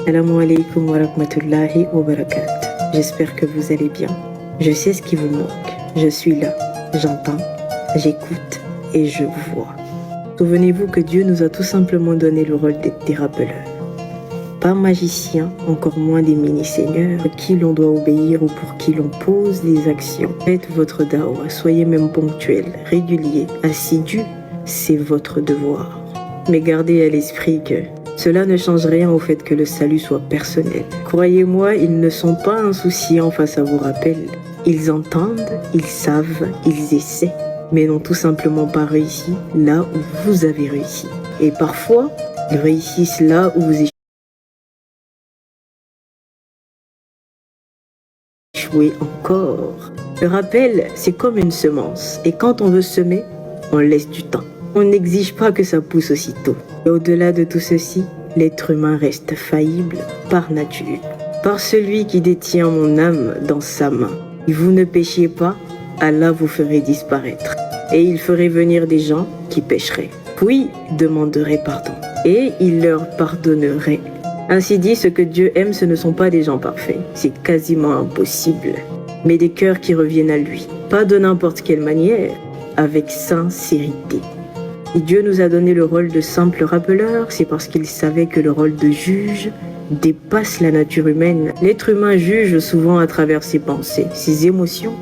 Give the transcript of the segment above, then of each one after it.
Assalamu alaikum wa rahmatullahi wa barakatuh. J'espère que vous allez bien. Je sais ce qui vous manque. Je suis là, j'entends, j'écoute et je vois. Souvenez-vous que Dieu nous a tout simplement donné le rôle d'être des rappeleurs. Pas magiciens, encore moins des mini-seigneurs, à qui l'on doit obéir ou pour qui l'on pose les actions. Faites votre dawa, soyez même ponctuel, régulier, assidu, c'est votre devoir. Mais gardez à l'esprit que cela ne change rien au fait que le salut soit personnel. Croyez-moi, ils ne sont pas insouciants face à vos rappels. Ils entendent, ils savent, ils essaient, mais n'ont tout simplement pas réussi là où vous avez réussi. Et parfois, ils réussissent là où vous échouez encore. Le rappel, c'est comme une semence, et quand on veut semer, on laisse du temps. On n'exige pas que ça pousse aussitôt. Et au-delà de tout ceci, l'être humain reste faillible par nature, par celui qui détient mon âme dans sa main. Si vous ne péchiez pas, Allah vous ferait disparaître. Et il ferait venir des gens qui pécheraient. Puis demanderaient pardon. Et il leur pardonnerait. Ainsi dit, ce que Dieu aime, ce ne sont pas des gens parfaits. C'est quasiment impossible. Mais des cœurs qui reviennent à lui. Pas de n'importe quelle manière, avec sincérité. Et Dieu nous a donné le rôle de simple rappeleur, c'est parce qu'il savait que le rôle de juge dépasse la nature humaine. L'être humain juge souvent à travers ses pensées, ses émotions,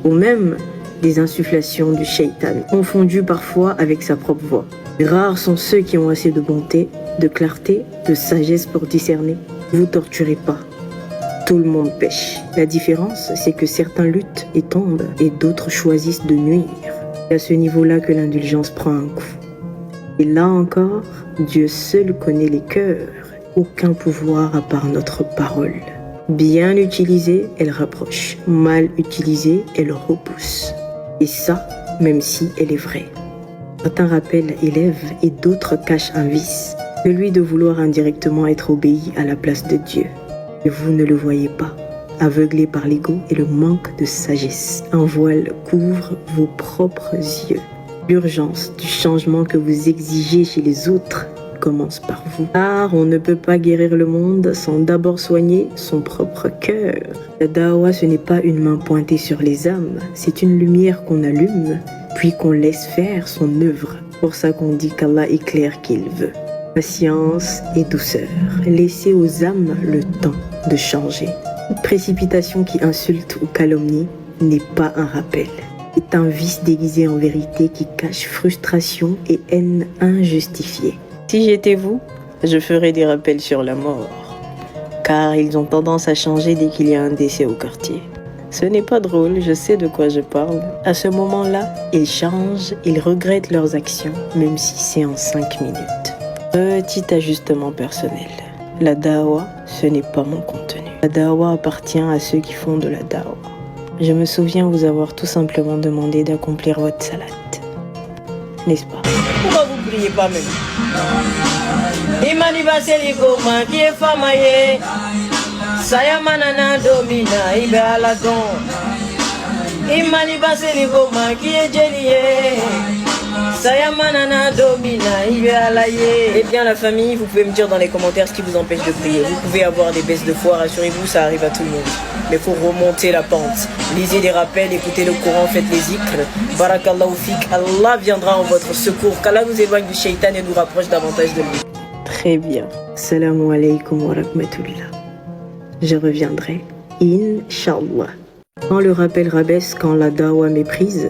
ou même des insufflations du shaitan, confondues parfois avec sa propre voix. Rares sont ceux qui ont assez de bonté, de clarté, de sagesse pour discerner. Vous torturez pas. Tout le monde pêche. La différence, c'est que certains luttent et tombent, et d'autres choisissent de nuire. C'est à ce niveau-là que l'indulgence prend un coup. Et là encore, Dieu seul connaît les cœurs. Aucun pouvoir à part notre parole. Bien utilisée, elle rapproche. Mal utilisée, elle repousse. Et ça, même si elle est vraie. Certains rappels élèvent et d'autres cachent un vice. Celui de vouloir indirectement être obéi à la place de Dieu. Et vous ne le voyez pas. Aveuglé par l'ego et le manque de sagesse. Un voile couvre vos propres yeux. L'urgence du changement que vous exigez chez les autres commence par vous. Car on ne peut pas guérir le monde sans d'abord soigner son propre cœur. La dawa, ce n'est pas une main pointée sur les âmes, c'est une lumière qu'on allume, puis qu'on laisse faire son œuvre. C'est pour ça qu'on dit qu'Allah éclaire qu'il veut. Patience et douceur. Laissez aux âmes le temps de changer. Toute précipitation qui insulte ou calomnie n'est pas un rappel. C'est un vice déguisé en vérité qui cache frustration et haine injustifiée. Si j'étais vous, je ferais des rappels sur la mort, car ils ont tendance à changer dès qu'il y a un décès au quartier. Ce n'est pas drôle, je sais de quoi je parle. À ce moment-là, ils changent, ils regrettent leurs actions, même si c'est en 5 minutes. Petit ajustement personnel. La dawa, ce n'est pas mon contenu. La dawa appartient à ceux qui font de la dawa. Je me souviens vous avoir tout simplement demandé d'accomplir votre salade. N'est-ce pas? Pourquoi vous ne priez pas même? Imani Baselikoma qui est famaye. Sayamanana domina ibe aladon. Imani Baselikoma qui est gélié. Sayamanana domina ibe alaye. Eh bien la famille, vous pouvez me dire dans les commentaires ce qui vous empêche de prier. Vous pouvez avoir des baisses de foi, rassurez-vous, ça arrive à tout le monde. Mais il faut remonter la pente. Lisez des rappels, écoutez le Coran, faites les zikrs. Barakallahu fik, Allah viendra en votre secours. Qu'Allah nous éloigne du shaitan et nous rapproche davantage de lui. Très bien. Assalamu alaikum wa rahmatullah. Je reviendrai, Inch'Allah. Quand le rappel rabaisse, quand la dawa méprise,